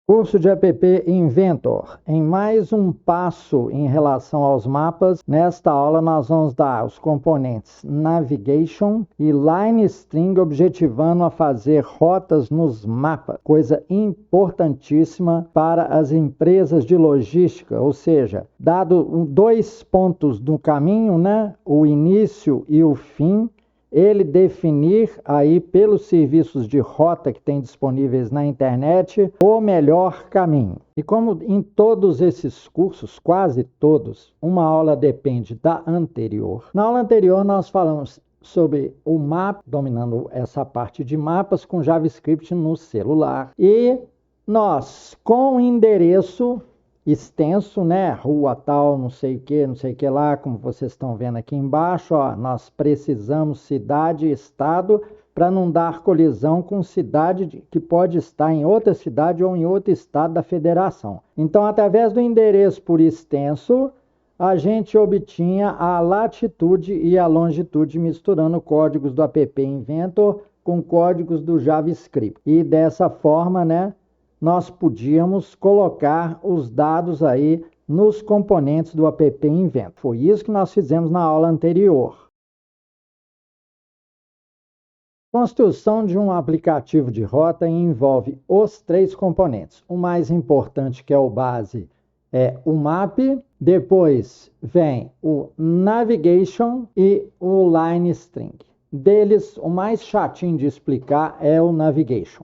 Curso de app Inventor. Em mais um passo em relação aos mapas, nesta aula nós vamos dar os componentes Navigation e Line String, objetivando a fazer rotas nos mapas, coisa importantíssima para as empresas de logística, ou seja, dado dois pontos do caminho, né, o início e o fim, ele definir aí pelos serviços de rota que tem disponíveis na internet o melhor caminho. E como em todos esses cursos, quase todos, uma aula depende da anterior. Na aula anterior nós falamos sobre o mapa, dominando essa parte de mapas com JavaScript no celular. E nós, com o endereço extenso, né? Rua tal, não sei o que lá, como vocês estão vendo aqui embaixo, ó, nós precisamos cidade e estado para não dar colisão com cidade que pode estar em outra cidade ou em outro estado da federação. Então, através do endereço por extenso, a gente obtinha a latitude e a longitude misturando códigos do app Inventor com códigos do JavaScript. E dessa forma, né, nós podíamos colocar os dados aí nos componentes do app Inventor. Foi isso que nós fizemos na aula anterior. Construção de um aplicativo de rota envolve os três componentes. O mais importante, que é o base, é o map, depois vem o navigation e o line string. Deles, o mais chatinho de explicar é o navigation,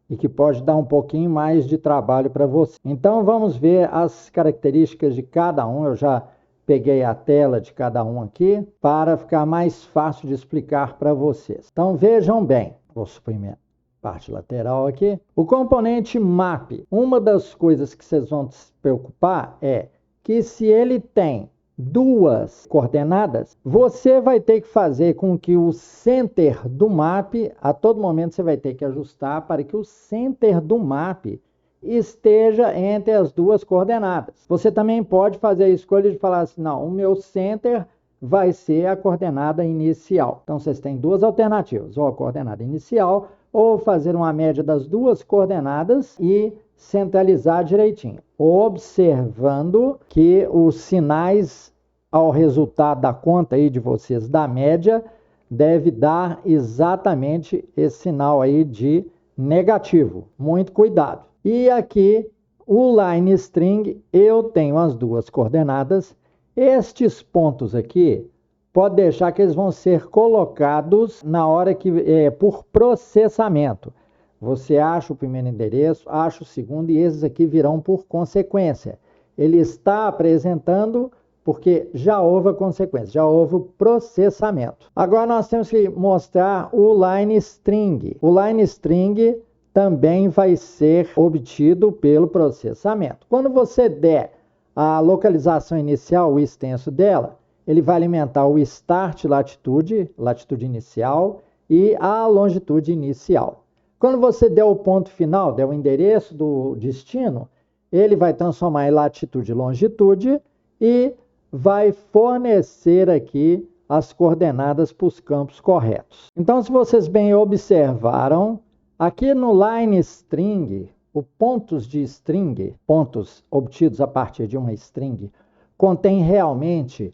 e que pode dar um pouquinho mais de trabalho para você. Então, vamos ver as características de cada um. Eu já peguei a tela de cada um aqui para ficar mais fácil de explicar para vocês. Então, vejam bem. Vou suprimir a parte lateral aqui. O componente map. Uma das coisas que vocês vão se preocupar é que se ele tem duas coordenadas, você vai ter que fazer com que o center do map, a todo momento você vai ter que ajustar para que o center do map esteja entre as duas coordenadas. Você também pode fazer a escolha de falar assim, não, o meu center vai ser a coordenada inicial. Então, vocês têm duas alternativas, ou a coordenada inicial, ou fazer uma média das duas coordenadas e centralizar direitinho, observando que os sinais ao resultado da conta aí de vocês da média deve dar exatamente esse sinal aí de negativo. Muito cuidado. E aqui o line string, eu tenho as duas coordenadas. Estes pontos aqui, pode deixar que eles vão ser colocados na hora que por processamento. Você acha o primeiro endereço, acha o segundo, e esses aqui virão por consequência. Ele está apresentando porque já houve a consequência, já houve o processamento. Agora nós temos que mostrar o line string. O line string também vai ser obtido pelo processamento. Quando você der a localização inicial, o extenso dela, ele vai alimentar o start latitude, latitude inicial, e a longitude inicial. Quando você der o ponto final, der o endereço do destino, ele vai transformar em latitude e longitude e vai fornecer aqui as coordenadas para os campos corretos. Então, se vocês bem observaram, aqui no line string, o pontos de string, pontos obtidos a partir de uma string, contém realmente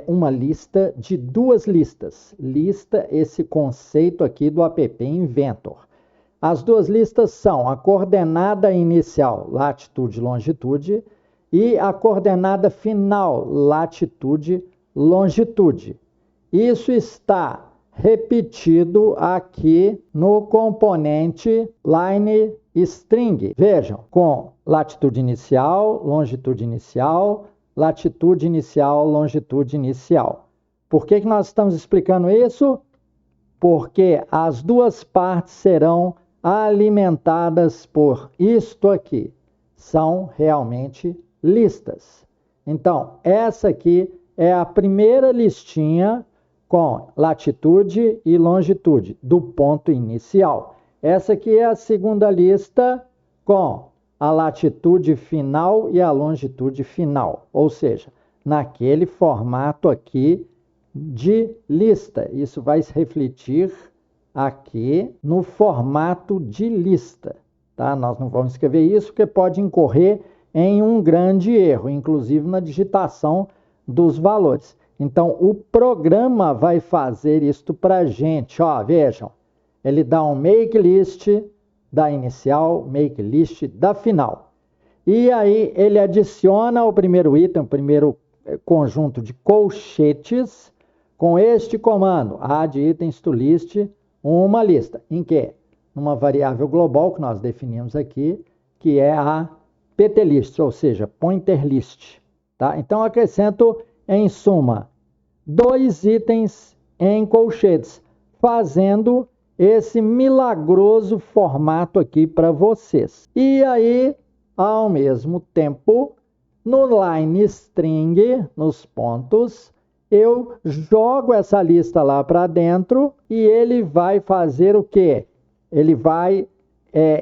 uma lista de duas listas. Lista, esse conceito aqui do app Inventor. As duas listas são a coordenada inicial, latitude e longitude, e a coordenada final, latitude e longitude. Isso está repetido aqui no componente line string. Vejam, com latitude inicial, longitude inicial, latitude inicial, longitude inicial. Por que nós estamos explicando isso? Porque as duas partes serão alimentadas por isto aqui. São realmente listas. Então, essa aqui é a primeira listinha com latitude e longitude do ponto inicial. Essa aqui é a segunda lista com a latitude final e a longitude final, ou seja, naquele formato aqui de lista. Isso vai se refletir aqui no formato de lista. tá? Nós não vamos escrever isso porque pode incorrer em um grande erro, inclusive na digitação dos valores. Então, o programa vai fazer isto para a gente. Ó, vejam, ele dá um make list da inicial, make list da final. E aí ele adiciona o primeiro item, o primeiro conjunto de colchetes, com este comando, add items to list, uma lista. Em que? Numa variável global que nós definimos aqui, que é a ptlist, ou seja, pointer list. Tá? Então, acrescento, em suma, 2 itens em colchetes, fazendo esse milagroso formato aqui para vocês. E aí, ao mesmo tempo, no line string, nos pontos, eu jogo essa lista lá para dentro e ele vai fazer o quê? Ele vai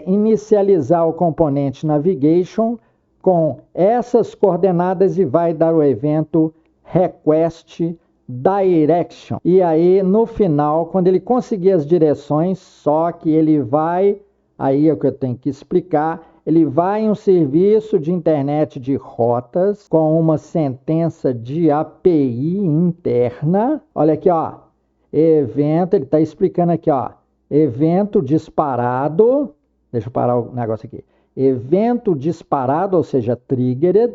inicializar o componente navigation com essas coordenadas e vai dar o evento request direction. E aí, no final, quando ele conseguir as direções, só que ele vai, aí é o que eu tenho que explicar, ele vai em um serviço de internet de rotas com uma sentença de API interna. Olha aqui, ó, evento, ele está explicando aqui, ó, evento disparado, deixa eu parar o negócio aqui, evento disparado, ou seja, triggered,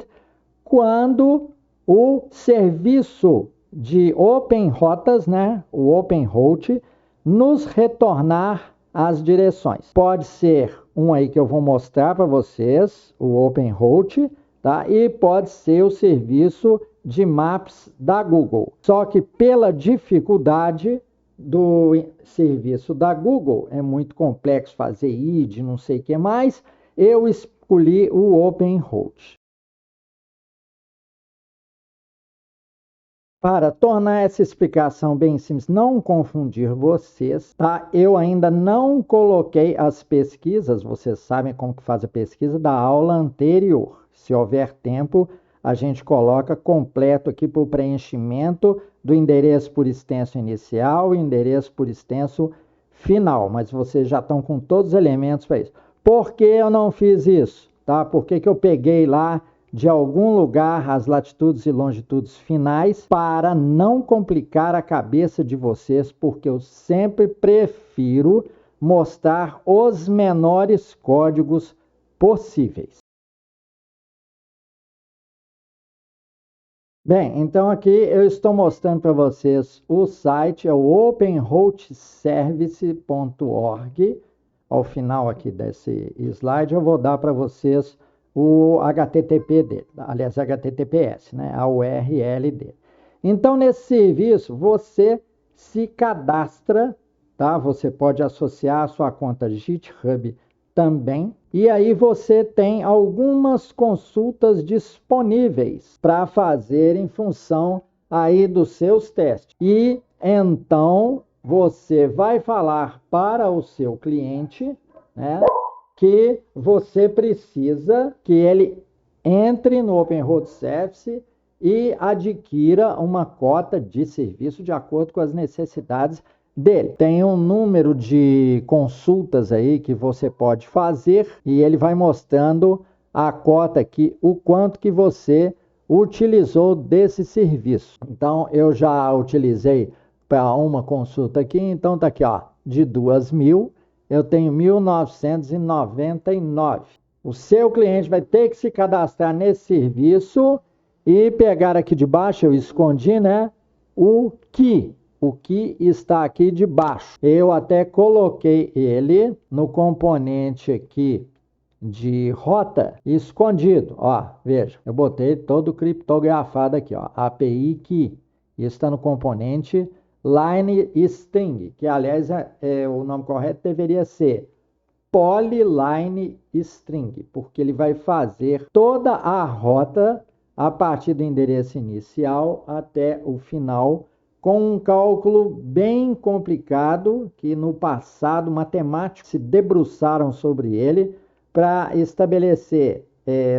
quando o serviço de Open Rotas, né, o OpenRoute, nos retornar as direções. Pode ser um aí que eu vou mostrar para vocês, o OpenRoute, tá? E pode ser o serviço de Maps da Google. Só que pela dificuldade do serviço da Google, é muito complexo fazer ID, não sei o que mais, eu escolhi o OpenRoute. Para tornar essa explicação bem simples, não confundir vocês, tá? Eu ainda não coloquei as pesquisas, vocês sabem como que faz a pesquisa da aula anterior. Se houver tempo, a gente coloca completo aqui para o preenchimento do endereço por extenso inicial e endereço por extenso final, mas vocês já estão com todos os elementos para isso. Por que eu não fiz isso? Tá? Por que eu peguei lá de algum lugar as latitudes e longitudes finais para não complicar a cabeça de vocês, porque eu sempre prefiro mostrar os menores códigos possíveis. Bem, então aqui eu estou mostrando para vocês o site, é o openrouteservice.org. Ao final aqui desse slide eu vou dar para vocês o HTTP dele, aliás, HTTPS, né? A URL dele. Então, nesse serviço, você se cadastra, tá? Você pode associar a sua conta GitHub também. E aí você tem algumas consultas disponíveis para fazer em função aí dos seus testes. E então você vai falar para o seu cliente, né, que você precisa que ele entre no OpenRoute Service e adquira uma cota de serviço de acordo com as necessidades dele. Tem um número de consultas aí que você pode fazer e ele vai mostrando a cota aqui, o quanto que você utilizou desse serviço. Então, eu já utilizei para uma consulta aqui, então tá aqui, ó, de 2.000, eu tenho 1.999. O seu cliente vai ter que se cadastrar nesse serviço e pegar aqui de baixo, eu escondi, né, o que está aqui de baixo. Eu até coloquei ele no componente aqui de rota escondido. Ó, veja, eu botei todo criptografado aqui, ó, API key. Isso está no componente line string, que aliás o nome correto deveria ser polyline string, porque ele vai fazer toda a rota a partir do endereço inicial até o final, com um cálculo bem complicado, que no passado matemáticos se debruçaram sobre ele para estabelecer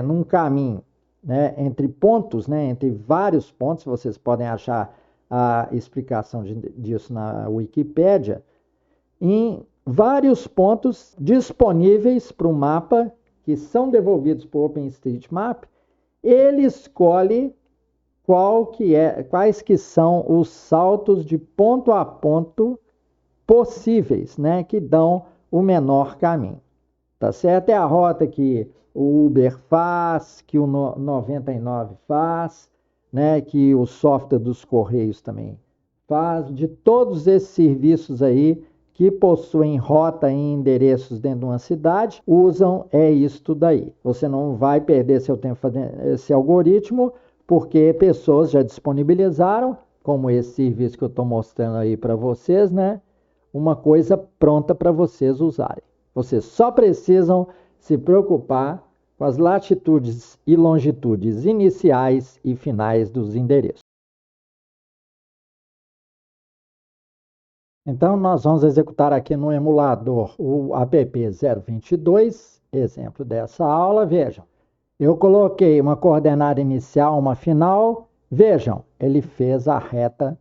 num caminho, né, entre pontos, né, entre vários pontos, vocês podem achar a explicação disso na Wikipédia, em vários pontos disponíveis para o mapa que são devolvidos para o OpenStreetMap. Ele escolhe quais que são os saltos de ponto a ponto possíveis, né, que dão o menor caminho. Tá certo? É a rota que o Uber faz, que o 99 faz, né, que o software dos Correios também faz, de todos esses serviços aí que possuem rota e endereços dentro de uma cidade, usam isto daí. Você não vai perder seu tempo fazendo esse algoritmo, porque pessoas já disponibilizaram, como esse serviço que eu estou mostrando aí para vocês, né? Uma coisa pronta para vocês usarem. Vocês só precisam se preocupar com as latitudes e longitudes iniciais e finais dos endereços. Então, nós vamos executar aqui no emulador o app022, exemplo dessa aula. Vejam, eu coloquei uma coordenada inicial, uma final. Vejam, ele fez a reta,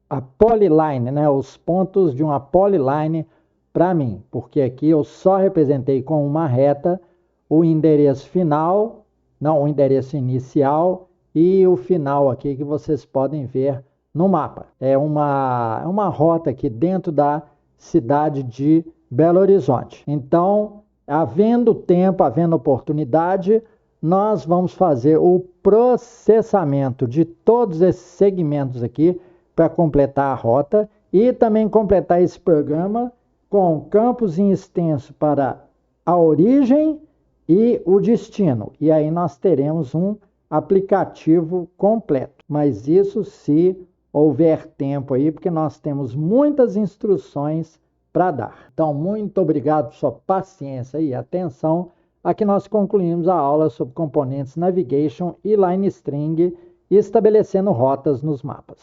a polyline, né? Os pontos de uma polyline para mim, porque aqui eu só representei com uma reta o endereço final, não, o endereço inicial e o final aqui que vocês podem ver no mapa. É uma rota aqui dentro da cidade de Belo Horizonte. Então, havendo tempo, havendo oportunidade, nós vamos fazer o processamento de todos esses segmentos aqui para completar a rota e também completar esse programa com campos em extenso para a origem e o destino. E aí nós teremos um aplicativo completo. Mas isso se houver tempo aí, porque nós temos muitas instruções para dar. Então, muito obrigado por sua paciência e atenção. Aqui nós concluímos a aula sobre componentes Navigation e Line String, estabelecendo rotas nos mapas.